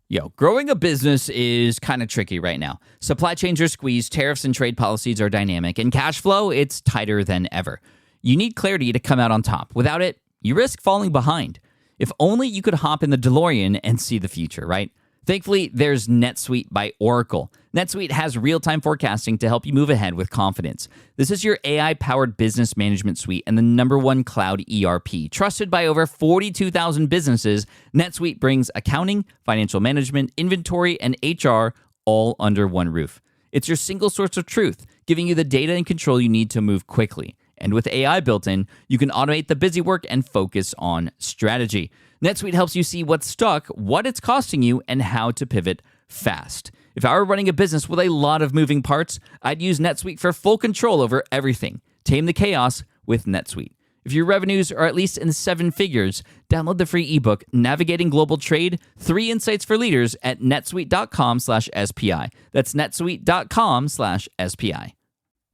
Yo, growing a business is kind of tricky right now. Supply chains are squeezed, tariffs and trade policies are dynamic, and cash flow, it's tighter than ever. You need clarity to come out on top. Without it, you risk falling behind. If only you could hop in the DeLorean and see the future, right? Thankfully, there's NetSuite by Oracle. NetSuite has real-time forecasting to help you move ahead with confidence. This is your AI-powered business management suite and the #1 cloud ERP. Trusted by over 42,000 businesses, NetSuite brings accounting, financial management, inventory, and HR all under one roof. It's your single source of truth, giving you the data and control you need to move quickly. And with AI built in, you can automate the busy work and focus on strategy. NetSuite helps you see what's stuck, what it's costing you, and how to pivot fast. If I were running a business with a lot of moving parts, I'd use NetSuite for full control over everything. Tame the chaos with NetSuite. If your revenues are at least in 7 figures, download the free ebook, Navigating Global Trade, 3 Insights for Leaders at netsuite.com/SPI. That's netsuite.com/SPI.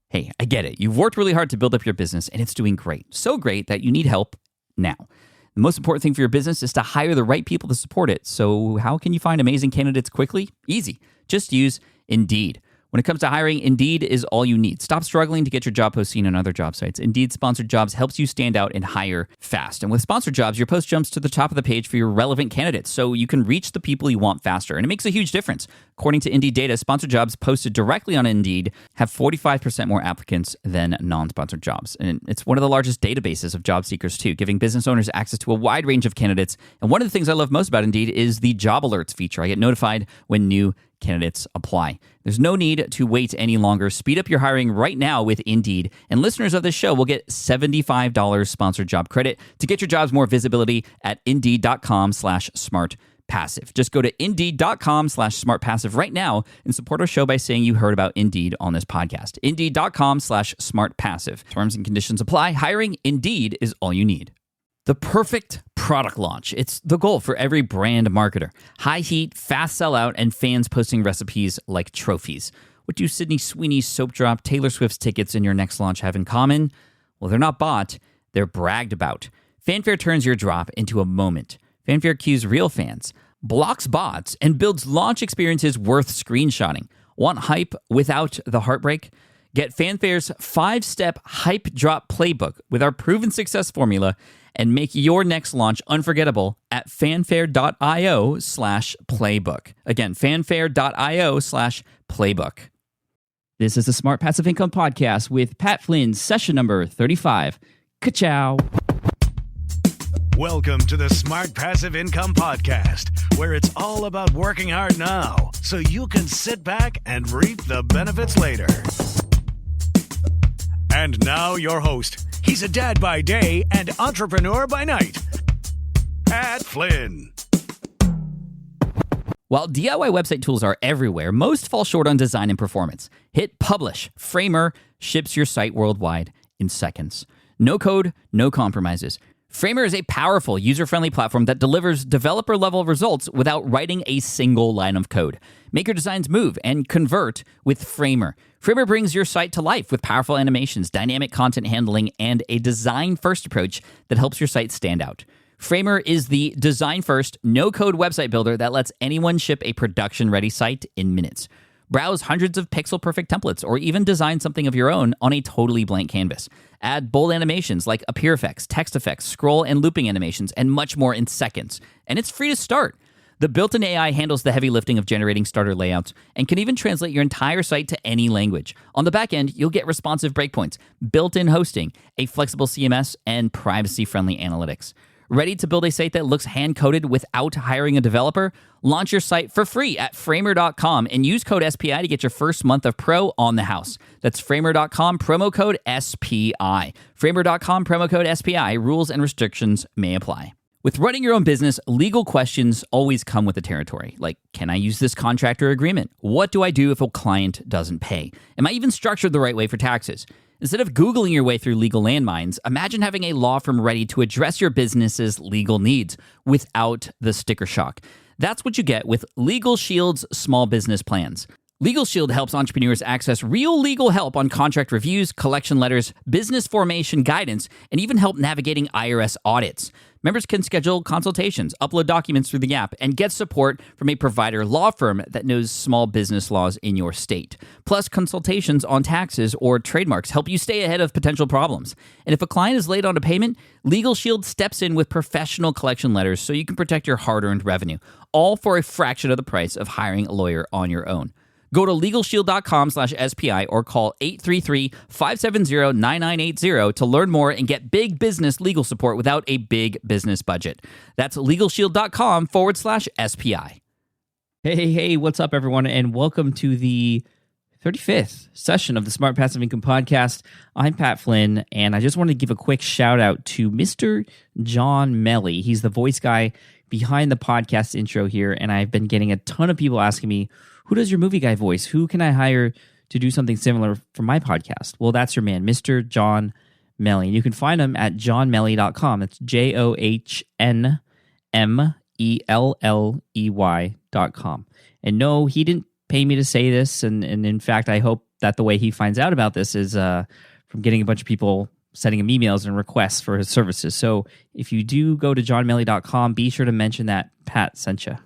Hey, I get it. You've worked really hard to build up your business, and it's doing great. So great that you need help now. The most important thing for your business is to hire the right people to support it. So how can you find amazing candidates quickly? Easy. Just use Indeed. When it comes to hiring, Indeed is all you need. Stop struggling to get your job post seen on other job sites. Indeed Sponsored Jobs helps you stand out and hire fast. And with Sponsored Jobs, your post jumps to the top of the page for your relevant candidates, so you can reach the people you want faster. And it makes a huge difference. According to Indeed data, Sponsored Jobs posted directly on Indeed have 45% more applicants than non-sponsored jobs. And it's one of the largest databases of job seekers, too, giving business owners access to a wide range of candidates. And one of the things I love most about Indeed is the job alerts feature. I get notified when new candidates apply. There's no need to wait any longer. Speed up your hiring right now with Indeed. And listeners of this show will get $75 sponsored job credit to get your jobs more visibility at Indeed.com/smartpassive. Just go to Indeed.com/smartpassive right now and support our show by saying you heard about Indeed on this podcast. Indeed.com/smartpassive. Terms and conditions apply. Hiring Indeed is all you need. The perfect product launch. It's the goal for every brand marketer. High heat, fast sellout, and fans posting recipes like trophies. What do Sydney Sweeney's soap drop, Taylor Swift's tickets, and your next launch have in common? Well, they're not bought, they're bragged about. Fanfare turns your drop into a moment. Fanfare cues real fans, blocks bots, and builds launch experiences worth screenshotting. Want hype without the heartbreak? Get Fanfare's 5-step hype drop playbook with our proven success formula and make your next launch unforgettable at fanfare.io/playbook. Again, fanfare.io/playbook. This is the Smart Passive Income Podcast with Pat Flynn, session number 35. Ka-chow. Welcome to the Smart Passive Income Podcast, where it's all about working hard now so you can sit back and reap the benefits later. And now your host. He's a dad by day and entrepreneur by night, Pat Flynn. While DIY website tools are everywhere, most fall short on design and performance. Hit publish. Framer ships your site worldwide in seconds. No code, no compromises. Framer is a powerful, user-friendly platform that delivers developer-level results without writing a single line of code. Make your designs move and convert with Framer. Framer brings your site to life with powerful animations, dynamic content handling, and a design-first approach that helps your site stand out. Framer is the design-first, no-code website builder that lets anyone ship a production-ready site in minutes. Browse hundreds of pixel-perfect templates or even design something of your own on a totally blank canvas. Add bold animations like appear effects, text effects, scroll and looping animations, and much more in seconds. And it's free to start. The built-in AI handles the heavy lifting of generating starter layouts and can even translate your entire site to any language. On the back end, you'll get responsive breakpoints, built-in hosting, a flexible CMS, and privacy-friendly analytics. Ready to build a site that looks hand-coded without hiring a developer? Launch your site for free at framer.com and use code SPI to get your first month of pro on the house. That's framer.com, promo code SPI. Framer.com, promo code SPI. Rules and restrictions may apply. With running your own business, legal questions always come with the territory. Like, can I use this contract or agreement? What do I do if a client doesn't pay? Am I even structured the right way for taxes? Instead of Googling your way through legal landmines, imagine having a law firm ready to address your business's legal needs without the sticker shock. That's what you get with Legal Shield's small business plans. Legal Shield helps entrepreneurs access real legal help on contract reviews, collection letters, business formation guidance, and even help navigating IRS audits. Members can schedule consultations, upload documents through the app, and get support from a provider law firm that knows small business laws in your state. Plus, consultations on taxes or trademarks help you stay ahead of potential problems. And if a client is late on a payment, Legal Shield steps in with professional collection letters so you can protect your hard-earned revenue, all for a fraction of the price of hiring a lawyer on your own. Go to LegalShield.com/SPI or call 833-570-9980 to learn more and get big business legal support without a big business budget. That's LegalShield.com/SPI. Hey, what's up, everyone, and welcome to the 35th session of the Smart Passive Income Podcast. I'm Pat Flynn, and I just want to give a quick shout out to Mr. John Melly. He's the voice guy behind the podcast intro here, and I've been getting a ton of people asking me, who does your movie guy voice? Who can I hire to do something similar for my podcast? Well, that's your man, Mr. John Melly. You can find him at johnmelly.com. That's JOHNMELLEY.com. And no, he didn't pay me to say this. And in fact, I hope that the way he finds out about this is from getting a bunch of people sending him emails and requests for his services. So if you do go to johnmelly.com, be sure to mention that Pat sent you.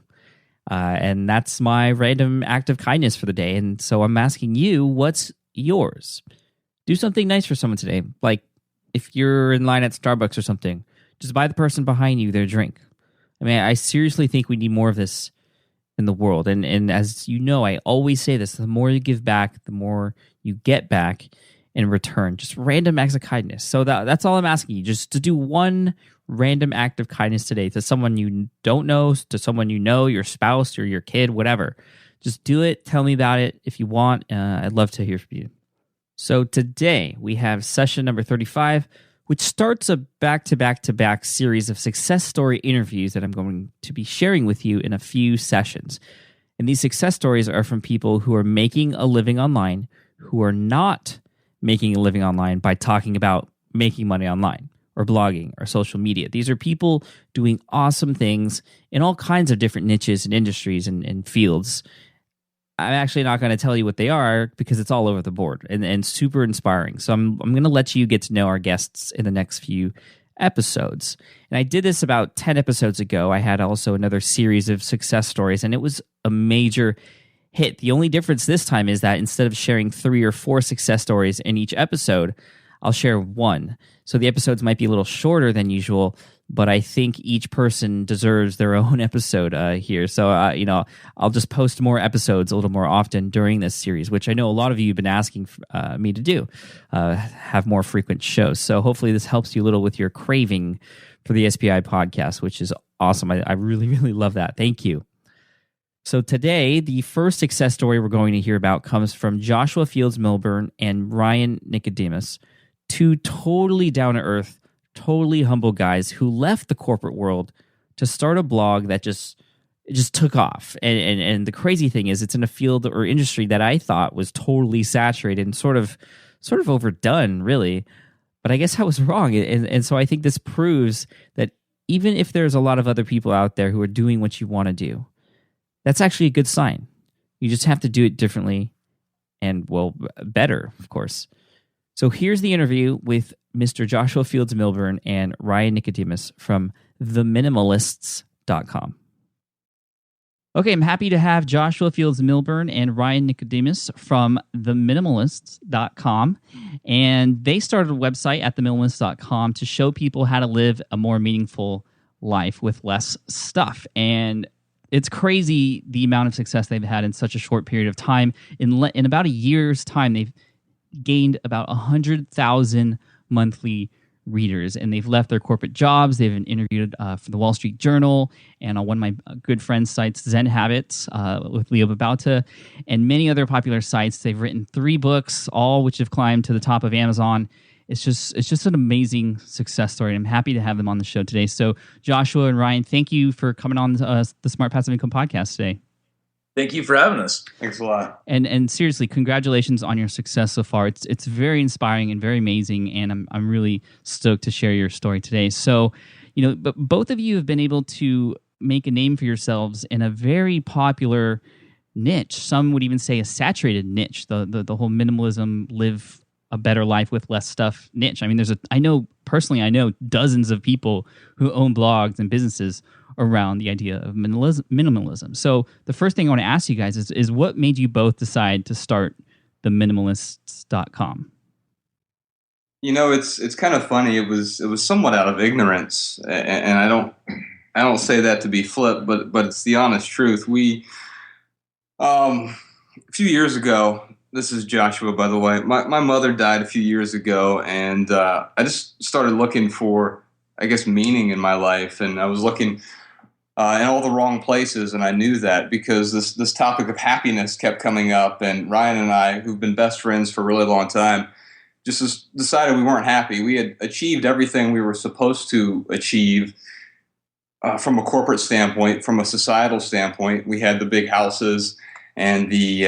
And that's my random act of kindness for the day. And so I'm asking you, what's yours? Do something nice for someone today. Like if you're in line at Starbucks or something, just buy the person behind you their drink. I mean, I seriously think we need more of this in the world. And as you know, I always say this, the more you give back, the more you get back in return. Just random acts of kindness. So that's all I'm asking you, just to do one random act of kindness today to someone you don't know, to someone you know, your spouse or your kid, whatever. Just do it. Tell me about it if you want. I'd love to hear from you. So today we have session number 35, which starts a back-to-back-to-back series of success story interviews that I'm going to be sharing with you in a few sessions. And these success stories are from people who are making a living online, who are not making a living online by talking about making money online, or blogging, or social media. These are people doing awesome things in all kinds of different niches and industries and fields. I'm actually not going to tell you what they are because it's all over the board and super inspiring. So I'm going to let you get to know our guests in the next few episodes. And I did this about 10 episodes ago. I had also another series of success stories, and it was a major hit. The only difference this time is that instead of sharing 3 or 4 success stories in each episode, I'll share one. So the episodes might be a little shorter than usual, but I think each person deserves their own episode here. So, I'll just post more episodes a little more often during this series, which I know a lot of you have been asking me to do, have more frequent shows. So hopefully this helps you a little with your craving for the SPI podcast, which is awesome. I really, really love that. Thank you. So today, the first success story we're going to hear about comes from Joshua Fields Milburn and Ryan Nicodemus, two totally down-to-earth, totally humble guys who left the corporate world to start a blog that just took off. And the crazy thing is, it's in a field or industry that I thought was totally saturated and sort of overdone, really. But I guess I was wrong. And so I think this proves that even if there's a lot of other people out there who are doing what you want to do, that's actually a good sign. You just have to do it differently and, well, better, of course. So here's the interview with Mr. Joshua Fields Milburn and Ryan Nicodemus from theminimalists.com. Okay, I'm happy to have Joshua Fields Milburn and Ryan Nicodemus from theminimalists.com. And they started a website at theminimalists.com to show people how to live a more meaningful life with less stuff. And it's crazy the amount of success they've had in such a short period of time. In about a year's time, they've gained about 100,000 monthly readers, and they've left their corporate jobs. They've been interviewed for the Wall Street Journal and on one of my good friends' sites, Zen Habits, with Leo Babauta, and many other popular sites. They've written 3 books, all which have climbed to the top of Amazon. It's just an amazing success story. I'm happy to have them on the show today. So Joshua and Ryan, thank you for coming on the Smart Passive Income podcast today. Thank you for having us. Thanks a lot. And seriously, congratulations on your success so far. It's very inspiring and very amazing, and I'm really stoked to share your story today. So, but both of you have been able to make a name for yourselves in a very popular niche. Some would even say a saturated niche. The whole minimalism, live a better life with less stuff niche. I mean, I know dozens of people who own blogs and businesses around the idea of minimalism. So the first thing I want to ask you guys is what made you both decide to start the minimalists.com? It's kind of funny. It was somewhat out of ignorance, and I don't say that to be flip, but it's the honest truth. We a few years ago. This is Joshua, by the way. My mother died a few years ago, and I just started looking for, I guess, meaning in my life, and I was looking in all the wrong places, and I knew that because this topic of happiness kept coming up, and Ryan and I, who've been best friends for a really long time, just decided we weren't happy. We had achieved everything we were supposed to achieve from a corporate standpoint, from a societal standpoint. We had the big houses and the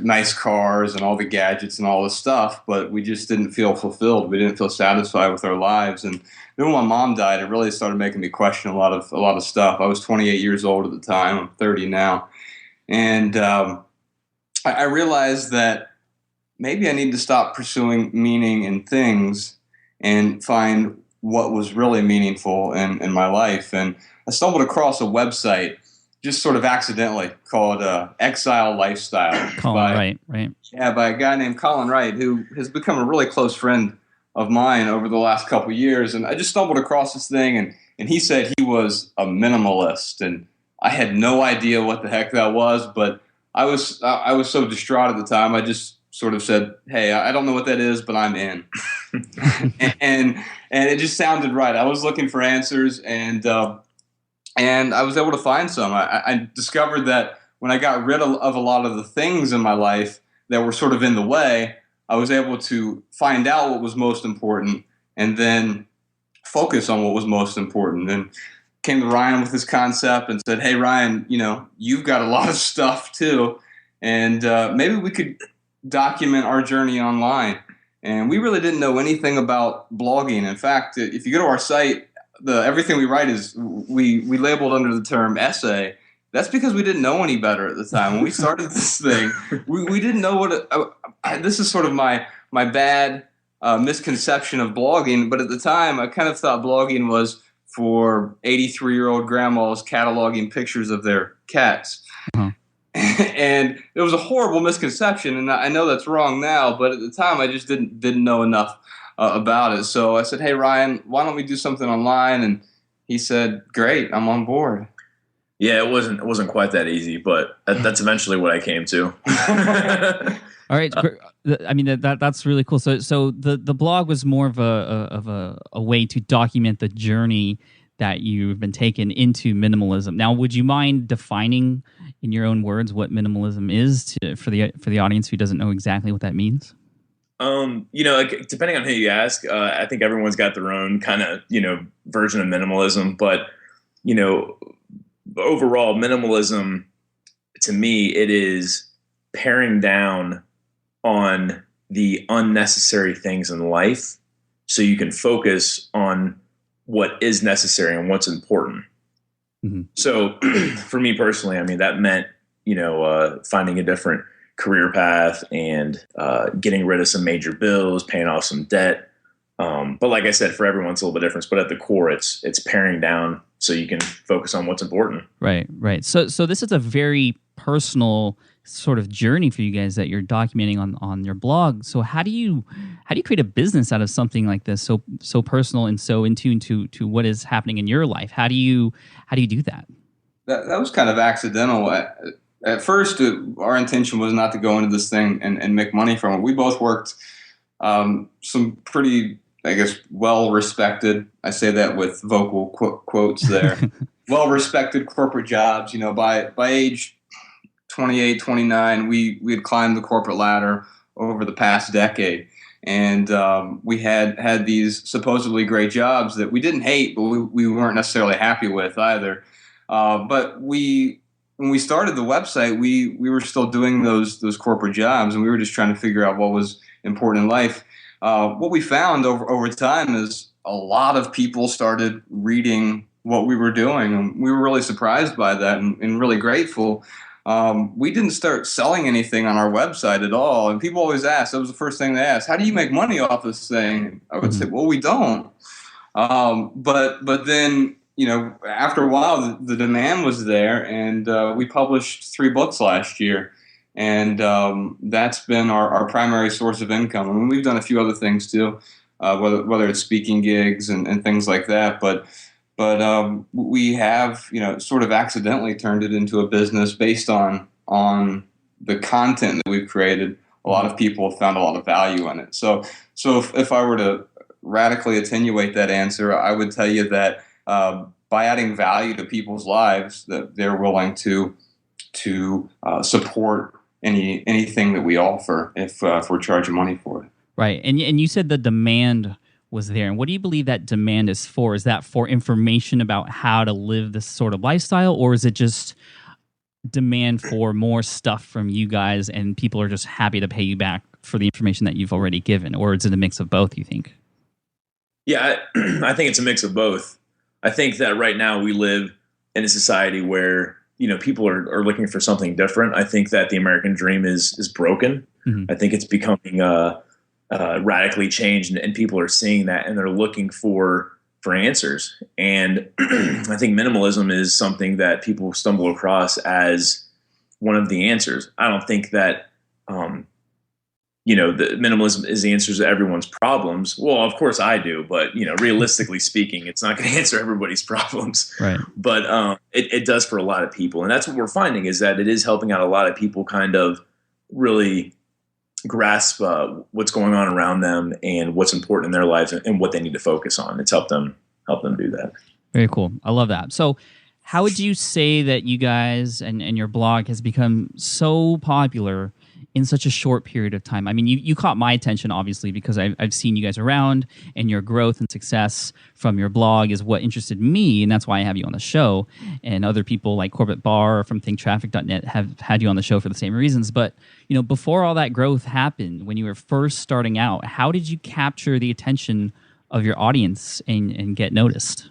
nice cars and all the gadgets and all this stuff, but we just didn't feel fulfilled. We didn't feel satisfied with our lives. And then when my mom died, it really started making me question a lot of stuff. I was 28 years old at the time. I'm 30 now, and I realized that maybe I need to stop pursuing meaning in things and find what was really meaningful in my life. And I stumbled across a website just sort of accidentally called Exile Lifestyle. Right. Yeah, by a guy named Colin Wright, who has become a really close friend of mine over the last couple of years. And I just stumbled across this thing, and he said he was a minimalist. And I had no idea what the heck that was, but I was so distraught at the time, I just sort of said, hey, I don't know what that is, but I'm in. and it just sounded right. I was looking for answers, and I was able to find some. I discovered that when I got rid of a lot of the things in my life that were sort of in the way, I was able to find out what was most important and then focus on what was most important. And came to Ryan with this concept and said, hey, Ryan, you've got a lot of stuff too, and maybe we could document our journey online. And we really didn't know anything about blogging. In fact, if you go to our site, everything we write is we labeled under the term essay. That's because we didn't know any better at the time. When we started this thing, we didn't know what this is sort of my bad misconception of blogging. But at the time, I kind of thought blogging was for 83-year-old grandmas cataloging pictures of their cats. Uh-huh. And it was a horrible misconception, and I know that's wrong now, but at the time I just didn't know enough about it. So I said, hey, Ryan, why don't we do something online? And he said, great, I'm on board. Yeah, it wasn't quite that easy, but that's eventually what I came to. All right, I mean that's really cool. So the blog was more of a way to document the journey that you've been taken into minimalism. Now, would you mind defining in your own words what minimalism is for the audience who doesn't know exactly what that means? Depending on who you ask, I think everyone's got their own kind of, version of minimalism. But, overall, minimalism, to me, it is paring down on the unnecessary things in life so you can focus on what is necessary and what's important. Mm-hmm. So for me personally, I mean, that meant, finding a different career path and getting rid of some major bills, paying off some debt. But like I said, for everyone, it's a little bit different. But at the core, it's paring down so you can focus on what's important. Right. So this is a very personal sort of journey for you guys that you're documenting on your blog. So how do you create a business out of something like this, so personal and so in tune to what is happening in your life? How do you do that? That was kind of accidental. At first, our intention was not to go into this thing and make money from it. We both worked some pretty, I guess, well-respected, I say that with vocal quotes there, well-respected corporate jobs. By age 28, 29, we had climbed the corporate ladder over the past decade. And we had these supposedly great jobs that we didn't hate, but we weren't necessarily happy with either. But when we started the website, we were still doing those corporate jobs, and we were just trying to figure out what was important in life. What we found over time is a lot of people started reading what we were doing, and we were really surprised by that and really grateful. we didn't start selling anything on our website at all. And people always ask, that was the first thing they asked, how do you make money off this thing? And I would say, well, we don't. But then, after a while, the demand was there, and we published 3 books last year. And that's been our primary source of income. I mean, we've done a few other things too, whether it's speaking gigs and things like that. But we have, sort of accidentally turned it into a business based on the content that we've created. A lot of people have found a lot of value in it. So if I were to radically attenuate that answer, I would tell you that by adding value to people's lives, that they're willing to support anything that we offer if we're charging money for it. Right, and you said the demand was there. And what do you believe that demand is for? Is that for information about how to live this sort of lifestyle, or is it just demand for more stuff from you guys and people are just happy to pay you back for the information that you've already given? Or is it a mix of both, you think? Yeah, I think it's a mix of both. I think that right now we live in a society where, people are looking for something different. I think that the American dream is broken. Mm-hmm. I think it's becoming radically changed, and people are seeing that, and they're looking for answers. And I think minimalism is something that people stumble across as one of the answers. I don't think that the minimalism is the answers to everyone's problems. Well, of course I do, but realistically speaking, it's not going to answer everybody's problems. Right. But it does for a lot of people, and that's what we're finding, is that it is helping out a lot of people kind of really grasp what's going on around them and what's important in their lives and what they need to focus on. It's helped them do that. Very cool. I love that. So how would you say that you guys and your blog has become so popular in such a short period of time? I mean, you caught my attention, obviously, because I've seen you guys around, and your growth and success from your blog is what interested me, and that's why I have you on the show. And other people like Corbett Barr from thinktraffic.net have had you on the show for the same reasons. But, before all that growth happened, when you were first starting out, how did you capture the attention of your audience and get noticed?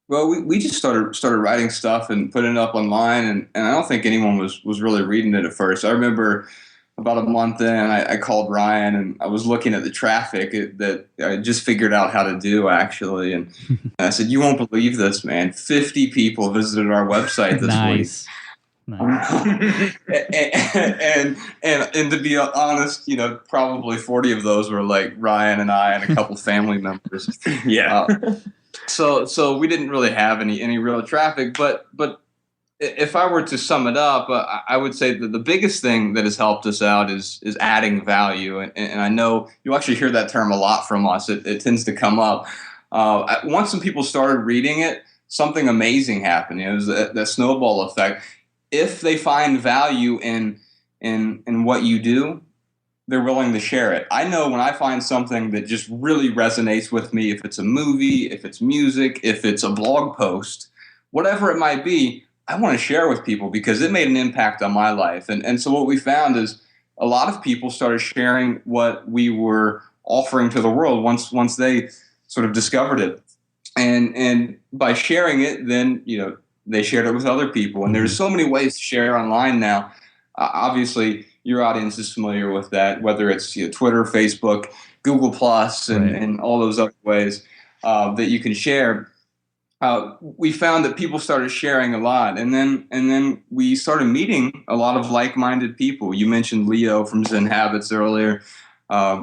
Well, we just started writing stuff and putting it up online, and I don't think anyone was really reading it at first. I remember about a month in, I called Ryan, and I was looking at the traffic that I just figured out how to do, actually. And I said, you won't believe this, man. 50 people visited our website this week. Nice. and to be honest, probably 40 of those were like Ryan and I and a couple family members. Yeah. So we didn't really have any real traffic, but if I were to sum it up, I would say that the biggest thing that has helped us out is adding value. And I know you'll actually hear that term a lot from us. It tends to come up. Once some people started reading it, something amazing happened. It was that snowball effect. If they find value in what you do, they're willing to share it. I know when I find something that just really resonates with me, if it's a movie, if it's music, if it's a blog post, whatever it might be, I want to share with people because it made an impact on my life. And so what we found is a lot of people started sharing what we were offering to the world once they sort of discovered it. And by sharing it, then, they shared it with other people. And there's so many ways to share online now. Obviously, your audience is familiar with that, whether it's Twitter, Facebook, Google Plus, and all those other ways that you can share. We found that people started sharing a lot, and then we started meeting a lot of like-minded people. You mentioned Leo from Zen Habits earlier.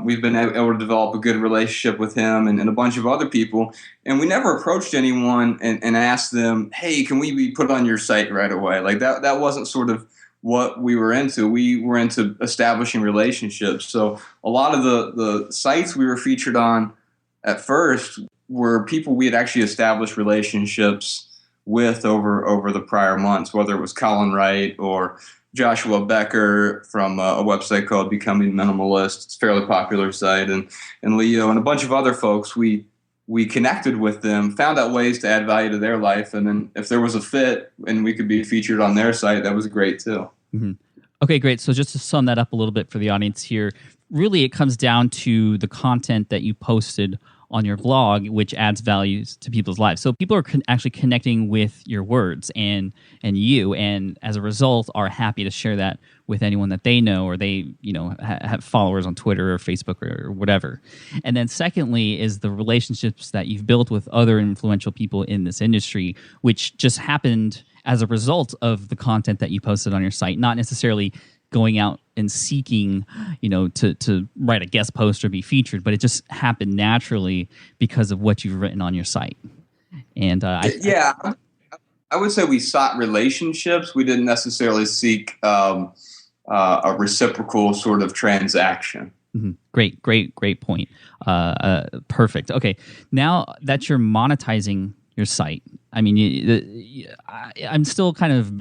We've been able to develop a good relationship with him and a bunch of other people. And we never approached anyone and asked them, hey, can we be put on your site right away? Like that wasn't sort of what we were into. We were into establishing relationships. So a lot of the sites we were featured on at first were people we had actually established relationships with over the prior months, whether it was Colin Wright or Joshua Becker from a website called Becoming Minimalist. It's a fairly popular site. And Leo and a bunch of other folks, we connected with them, found out ways to add value to their life. And then if there was a fit and we could be featured on their site, that was great too. Mm-hmm. Okay, great. So just to sum that up a little bit for the audience here, really it comes down to the content that you posted on your blog, which adds values to people's lives. So people are actually connecting with your words and you, and as a result are happy to share that with anyone that they know, or they have followers on Twitter or Facebook or whatever. And then secondly is the relationships that you've built with other influential people in this industry, which just happened as a result of the content that you posted on your site, not necessarily going out and seeking, to write a guest post or be featured, but it just happened naturally because of what you've written on your site. And I would say we sought relationships. We didn't necessarily seek a reciprocal sort of transaction. Mm-hmm. Great point. Perfect. Okay, now that you're monetizing your site, I mean, I'm still kind of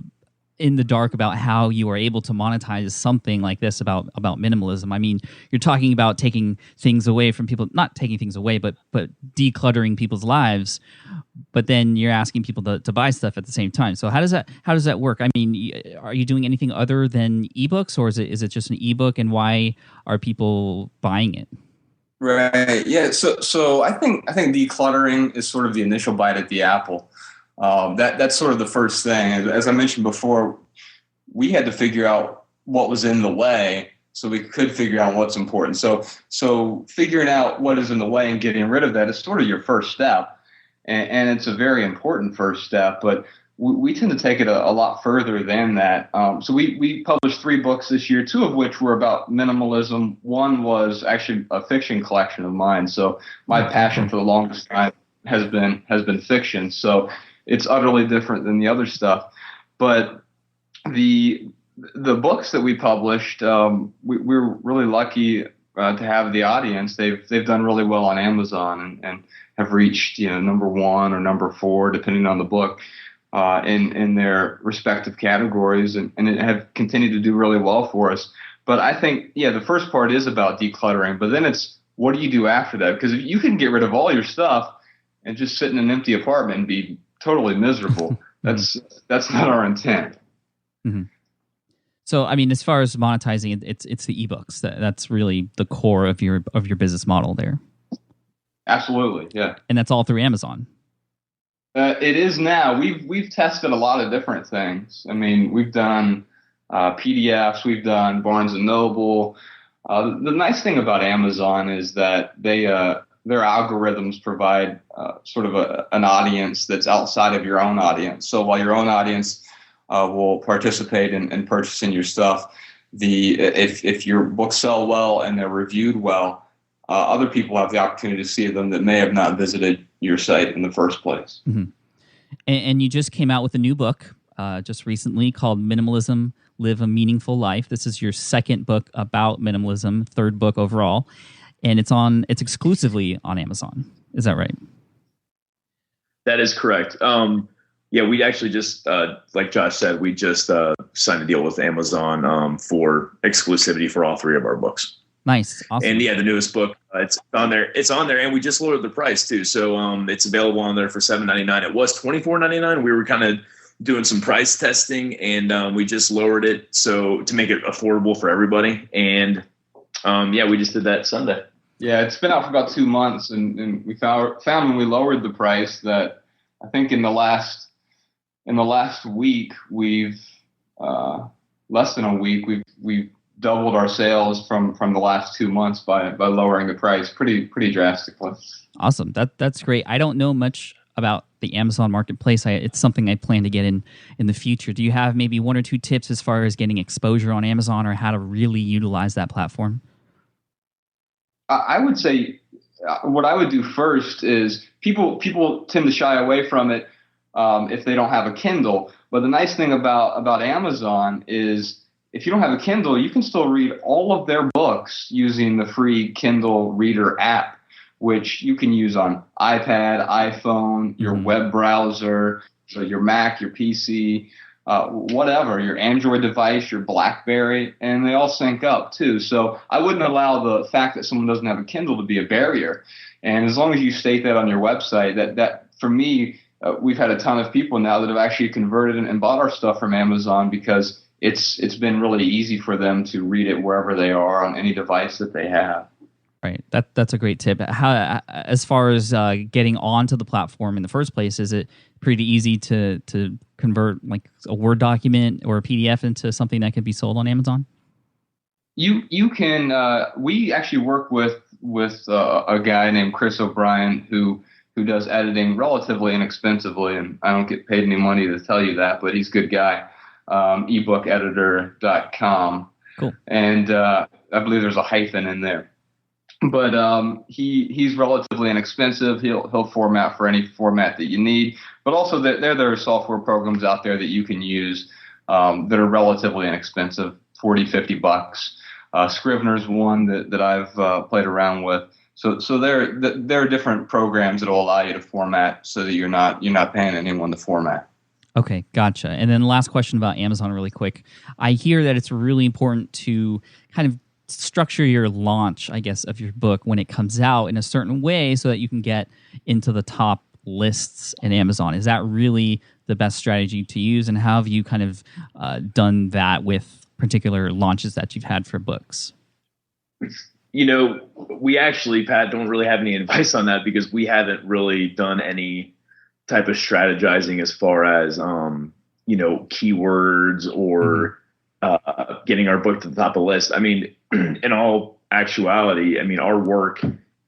in the dark about how you are able to monetize something like this about minimalism. I mean, you're talking about taking things away from people, not taking things away, but decluttering people's lives. But then you're asking people to buy stuff at the same time. So how does that work? I mean, are you doing anything other than ebooks, or is it just an ebook? And why are people buying it? Right. Yeah. So I think decluttering is sort of the initial bite at the apple. That's sort of the first thing. As I mentioned before, we had to figure out what was in the way so we could figure out what's important. So figuring out what is in the way and getting rid of that is sort of your first step. And it's a very important first step, but we tend to take it a lot further than that. So we published 3 books this year, 2 of which were about minimalism. One was actually a fiction collection of mine. So my passion for the longest time has been fiction. So it's utterly different than the other stuff. But the books that we published, we're really lucky to have the audience. They've done really well on Amazon and have reached number 1 or number 4, depending on the book, in their respective categories, and it have continued to do really well for us. But I think the first part is about decluttering, but then it's what do you do after that? Because if you can get rid of all your stuff and just sit in an empty apartment and be totally miserable, that's not our intent. Mm-hmm. So, I mean, as far as monetizing, it's the ebooks. That's really the core of your business model there. Absolutely, yeah. And that's all through Amazon. It is now. We've tested a lot of different things. I mean, we've done PDFs. We've done Barnes and Noble. The nice thing about Amazon is that their algorithms provide sort of an audience that's outside of your own audience. So while your own audience will participate in purchasing your stuff, if your books sell well and they're reviewed well, other people have the opportunity to see them that may have not visited your site in the first place. Mm-hmm. And you just came out with a new book just recently called Minimalism, Live a Meaningful Life. This is your second book about minimalism, third book overall. And it's exclusively on Amazon. Is that right? That is correct. We actually just, like Josh said, we just signed a deal with Amazon for exclusivity for all 3 of our books. Nice. Awesome. And the newest book, it's on there, and we just lowered the price too. So it's available on there for $7.99. It was $24.99. We were kind of doing some price testing, and we just lowered it so to make it affordable for everybody. And we just did that Sunday. Yeah, it's been out for about 2 months, and we found when we lowered the price that I think in the last week we've less than a week we've doubled our sales from the last 2 months by lowering the price pretty drastically. Awesome. That's great. I don't know much about the Amazon marketplace. It's something I plan to get in the future. Do you have maybe 1 or 2 tips as far as getting exposure on Amazon or how to really utilize that platform? I would say what I would do first is people tend to shy away from it if they don't have a Kindle. But the nice thing about Amazon is if you don't have a Kindle, you can still read all of their books using the free Kindle Reader app, which you can use on iPad, iPhone, your web browser, so your Mac, your PC, whatever, your Android device, your BlackBerry, and they all sync up too. So I wouldn't allow the fact that someone doesn't have a Kindle to be a barrier. And as long as you state that on your website, that for me, we've had a ton of people now that have actually converted and bought our stuff from Amazon because it's been really easy for them to read it wherever they are on any device that they have. Right. That's a great tip. How, as far as getting onto the platform in the first place, is it pretty easy to convert like a Word document or a PDF into something that can be sold on Amazon? You can. We actually work with a guy named Chris O'Brien who does editing relatively inexpensively, and I don't get paid any money to tell you that, but he's a good guy. ebookeditor.com. Cool. And I believe there's a hyphen in there. But he's relatively inexpensive. He'll format for any format that you need. But also there are software programs out there that you can use that are relatively inexpensive, $40-50. Scrivener's one that I've played around with. So there are different programs that will allow you to format so that you're not paying anyone to format. Okay, gotcha. And then last question about Amazon really quick. I hear that it's really important to kind of structure your launch, I guess, of your book when it comes out in a certain way so that you can get into the top lists in Amazon. Is that really the best strategy to use? And how have you kind of done that with particular launches that you've had for books? We actually, Pat, don't really have any advice on that because we haven't really done any type of strategizing as far as, keywords or getting our book to the top of the list. I mean, in all actuality, our work,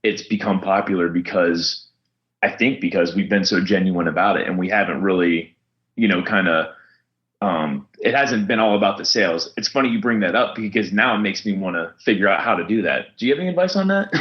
it's become popular because we've been so genuine about it, and we haven't really, it hasn't been all about the sales. It's funny you bring that up because now it makes me want to figure out how to do that. Do you have any advice on that?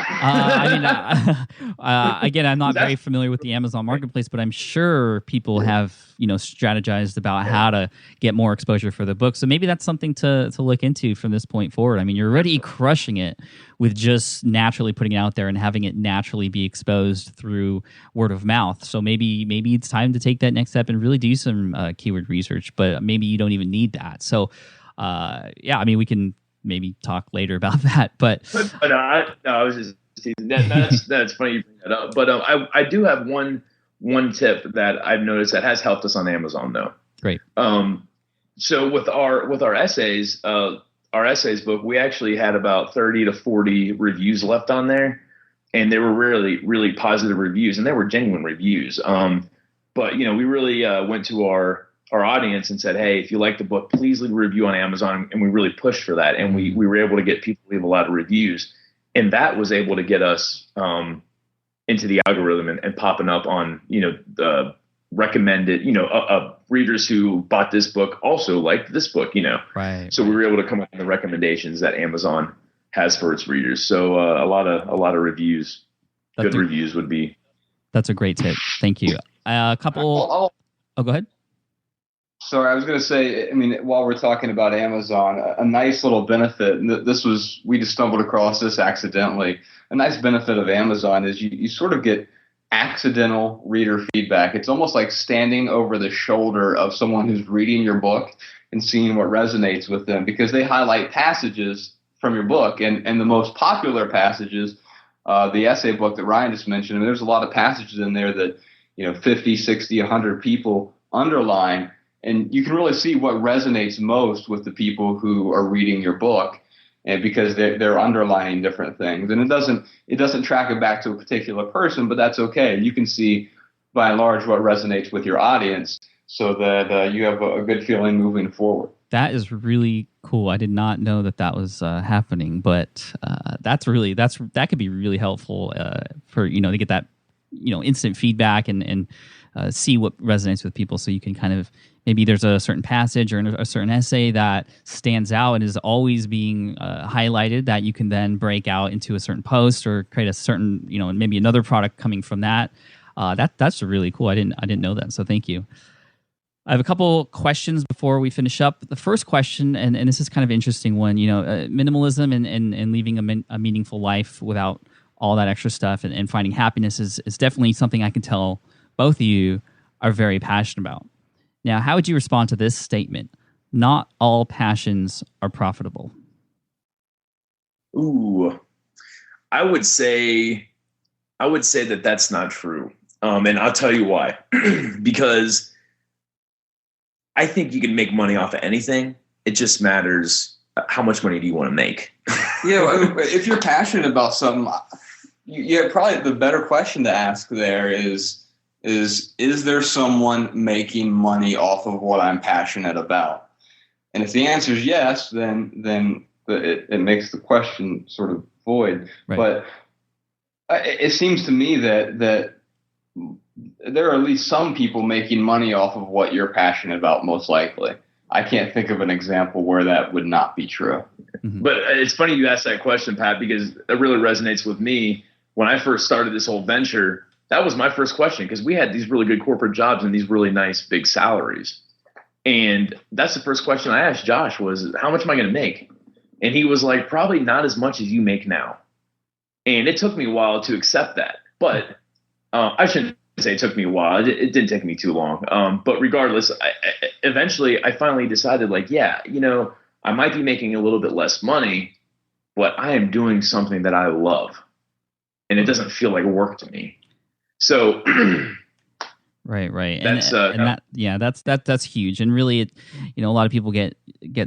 Again, I'm not very familiar with the Amazon marketplace, but I'm sure people have, strategized about how to get more exposure for the book. So maybe that's something to look into from this point forward. I mean, you're already crushing it with just naturally putting it out there and having it naturally be exposed through word of mouth. So maybe it's time to take that next step and really do some keyword research, but maybe you don't even need that. So we can maybe talk later about that. But I was just teasing. That's funny you bring that up. But I do have one tip that I've noticed that has helped us on Amazon though. Great. So with our essays, our essays book, we actually had about 30 to 40 reviews left on there, and they were really, really positive reviews, and they were genuine reviews. But we really went to our audience and said, hey, if you like the book, please leave a review on Amazon. And we really pushed for that. And we were able to get people to leave a lot of reviews. And that was able to get us into the algorithm and popping up on, the recommended, readers who bought this book also liked this book, Right. So we were able to come up with the recommendations that Amazon has for its readers. So a lot of reviews, reviews would be. That's a great tip. Thank you. A couple. Oh, go ahead. Sorry, I was going to say, while we're talking about Amazon, a nice little benefit, and we just stumbled across this accidentally. A nice benefit of Amazon is you sort of get accidental reader feedback. It's almost like standing over the shoulder of someone who's reading your book and seeing what resonates with them, because they highlight passages from your book. And the most popular passages, the essay book that Ryan just mentioned, there's a lot of passages in there that 50, 60, 100 people underline. And you can really see what resonates most with the people who are reading your book, and because they're underlining different things. And it doesn't track it back to a particular person, but that's okay. You can see by and large what resonates with your audience, so that you have a good feeling moving forward. That is really cool. I did not know that was happening, but that could be really helpful for to get that instant feedback and see what resonates with people, so you can kind of, maybe there's a certain passage or a certain essay that stands out and is always being highlighted, that you can then break out into a certain post or create a certain, maybe another product coming from that. That's really cool. I didn't know that. So thank you. I have a couple questions before we finish up. The first question, and this is kind of an interesting one, minimalism and living a meaningful life without all that extra stuff and finding happiness is definitely something I can tell both of you are very passionate about. Now, how would you respond to this statement? Not all passions are profitable. Ooh, I would say that that's not true. And I'll tell you why. Because I think you can make money off of anything. It just matters how much money do you want to make? If you're passionate about something, probably the better question to ask there is there someone making money off of what I'm passionate about? And if the answer is yes, then it makes the question sort of void. Right. But it seems to me that there are at least some people making money off of what you're passionate about, most likely. I can't think of an example where that would not be true. Mm-hmm. But it's funny you asked that question, Pat, because it really resonates with me. When I first started this whole venture, that was my first question, because we had these really good corporate jobs and these really nice big salaries. And that's the first question I asked Josh was, how much am I going to make? And he was like, probably not as much as you make now. And it took me a while to accept that. But I shouldn't say it took me a while. It didn't take me too long. But regardless, eventually I finally decided, like, yeah, I might be making a little bit less money, but I am doing something that I love. And it doesn't feel like work to me. So right. That's that's huge. And really, a lot of people get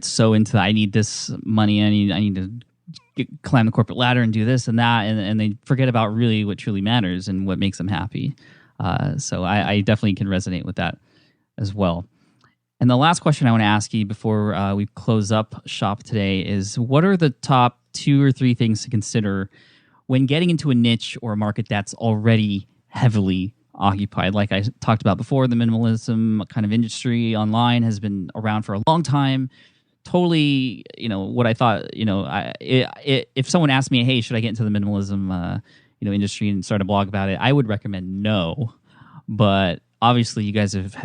so into I need this money. I need to climb the corporate ladder and do this and that, and they forget about really what truly matters and what makes them happy. So I definitely can resonate with that as well. And the last question I want to ask you before we close up shop today is, what are the top 2 or 3 things to consider when getting into a niche or a market that's already heavily occupied? Like I talked about before, the minimalism kind of industry online has been around for a long time. Totally, what I thought, if someone asked me, hey, should I get into the minimalism industry and start a blog about it, I would recommend no. But obviously you guys have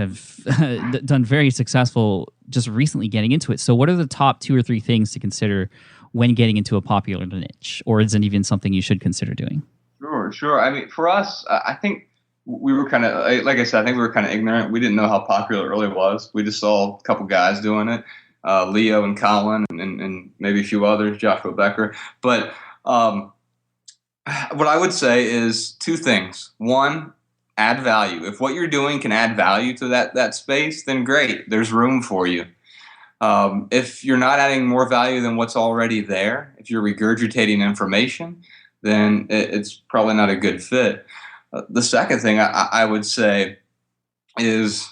done very successful just recently getting into it. So what are the top 2 or 3 things to consider when getting into a popular niche, or is it even something you should consider doing? Sure. I mean, for us, I think we were kind of, like I said, I think we were kind of ignorant. We didn't know how popular it really was. We just saw a couple guys doing it, Leo and Colin and maybe a few others, Joshua Becker. But what I would say is 2 things. One, add value. If what you're doing can add value to that space, then great. There's room for you. If you're not adding more value than what's already there, if you're regurgitating information, then it's probably not a good fit. The second thing I would say is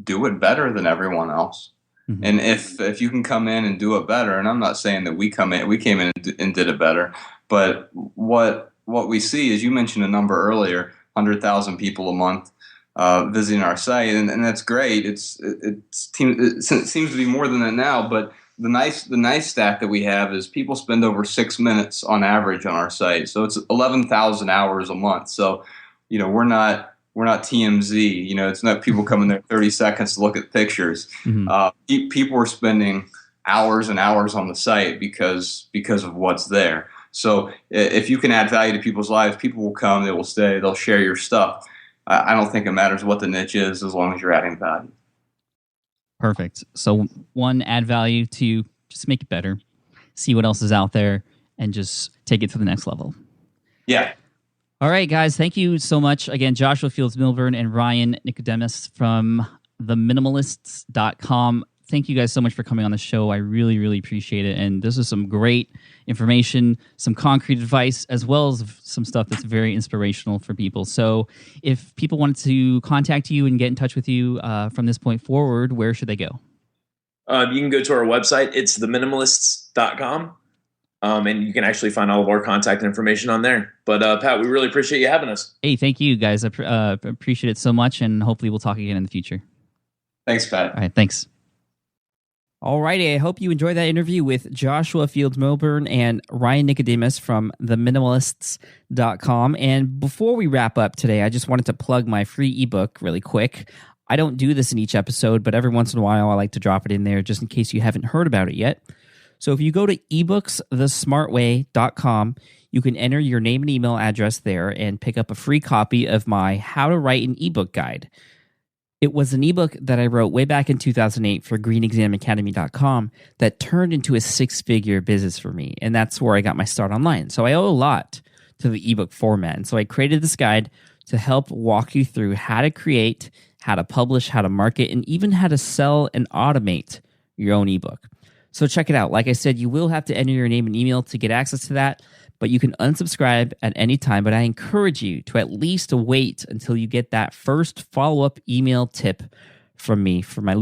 do it better than everyone else. Mm-hmm. And if you can come in and do it better, and I'm not saying that we came in and did it better, but what we see is, you mentioned a number earlier, 100,000 people a month visiting our site, and that's great. It seems to be more than that now, but the nice stat that we have is people spend over 6 minutes on average on our site. So it's 11,000 hours a month. So, we're not TMZ. It's not people coming there 30 seconds to look at pictures. Mm-hmm. People are spending hours and hours on the site because of what's there. So if you can add value to people's lives, people will come, they will stay, they'll share your stuff. I don't think it matters what the niche is, as long as you're adding value. Perfect. So 1, add value. 2, just make it better. See what else is out there and just take it to the next level. Yeah. All right, guys. Thank you so much. Again, Joshua Fields Milburn and Ryan Nicodemus from theminimalists.com. Thank you guys so much for coming on the show. I really, really appreciate it. And this is some great information, some concrete advice, as well as some stuff that's very inspirational for people. So if people wanted to contact you and get in touch with you from this point forward, where should they go? You can go to our website. It's theminimalists.com. And you can actually find all of our contact information on there. But Pat, we really appreciate you having us. Hey, thank you guys. I appreciate it so much. And hopefully we'll talk again in the future. Thanks, Pat. All right, thanks. Alrighty, I hope you enjoyed that interview with Joshua Fields Milburn and Ryan Nicodemus from theminimalists.com. And before we wrap up today, I just wanted to plug my free ebook really quick. I don't do this in each episode, but every once in a while I like to drop it in there just in case you haven't heard about it yet. So if you go to ebooksthesmartway.com, you can enter your name and email address there and pick up a free copy of my How to Write an Ebook Guide. It was an ebook that I wrote way back in 2008 for greenexamacademy.com that turned into a 6-figure business for me. And that's where I got my start online. So I owe a lot to the ebook format. And so I created this guide to help walk you through how to create, how to publish, how to market, and even how to sell and automate your own ebook. So check it out. Like I said, you will have to enter your name and email to get access to that, but you can unsubscribe at any time. But I encourage you to at least wait until you get that first follow-up email tip from me for my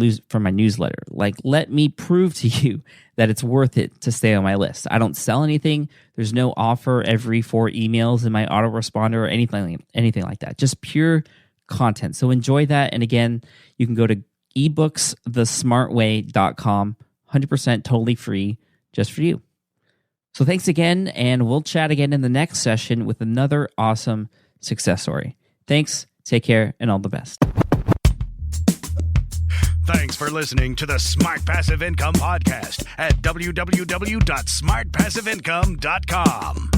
newsletter. Like, let me prove to you that it's worth it to stay on my list. I don't sell anything. There's no offer every 4 emails in my autoresponder or anything like that. Just pure content. So enjoy that. And again, you can go to ebooksthesmartway.com, 100% totally free, just for you. So thanks again, and we'll chat again in the next session with another awesome success story. Thanks, take care, and all the best. Thanks for listening to the Smart Passive Income Podcast at www.smartpassiveincome.com.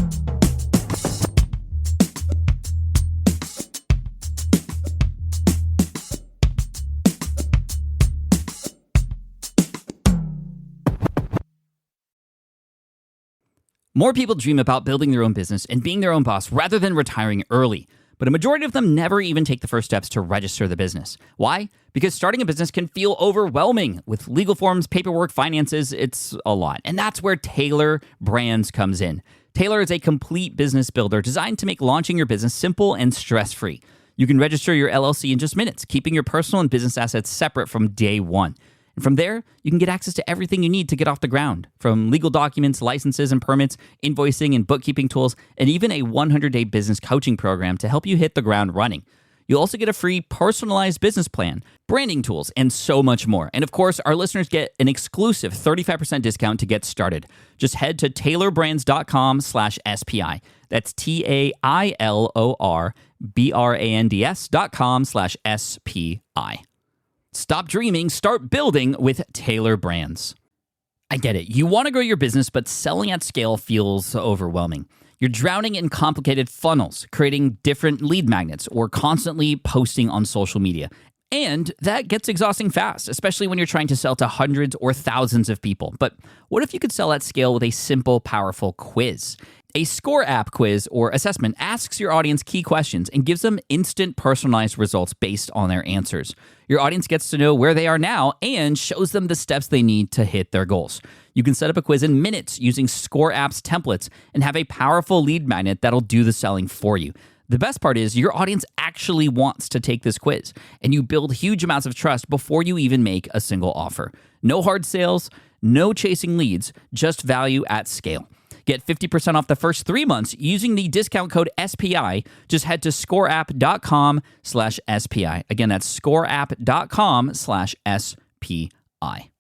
More people dream about building their own business and being their own boss rather than retiring early. But a majority of them never even take the first steps to register the business. Why? Because starting a business can feel overwhelming. With legal forms, paperwork, finances, it's a lot. And that's where Taylor Brands comes in. Taylor is a complete business builder designed to make launching your business simple and stress-free. You can register your LLC in just minutes, keeping your personal and business assets separate from day one. And from there, you can get access to everything you need to get off the ground, from legal documents, licenses and permits, invoicing and bookkeeping tools, and even a 100-day business coaching program to help you hit the ground running. You'll also get a free personalized business plan, branding tools, and so much more. And of course, our listeners get an exclusive 35% discount to get started. Just head to taylorbrands.com/SPI. That's TAILORBRANDS.com/SPI. Stop dreaming, start building with Taylor Brands. I get it. You want to grow your business, but selling at scale feels overwhelming. You're drowning in complicated funnels, creating different lead magnets, or constantly posting on social media. And that gets exhausting fast, especially when you're trying to sell to hundreds or thousands of people. But what if you could sell at scale with a simple, powerful quiz? A Score app quiz or assessment asks your audience key questions and gives them instant personalized results based on their answers. Your audience gets to know where they are now and shows them the steps they need to hit their goals. You can set up a quiz in minutes using Score app's templates and have a powerful lead magnet that'll do the selling for you. The best part is your audience actually wants to take this quiz, and you build huge amounts of trust before you even make a single offer. No hard sales, no chasing leads, just value at scale. Get 50% off the first 3 months using the discount code SPI. Just head to scoreapp.com/SPI. Again, that's scoreapp.com/SPI.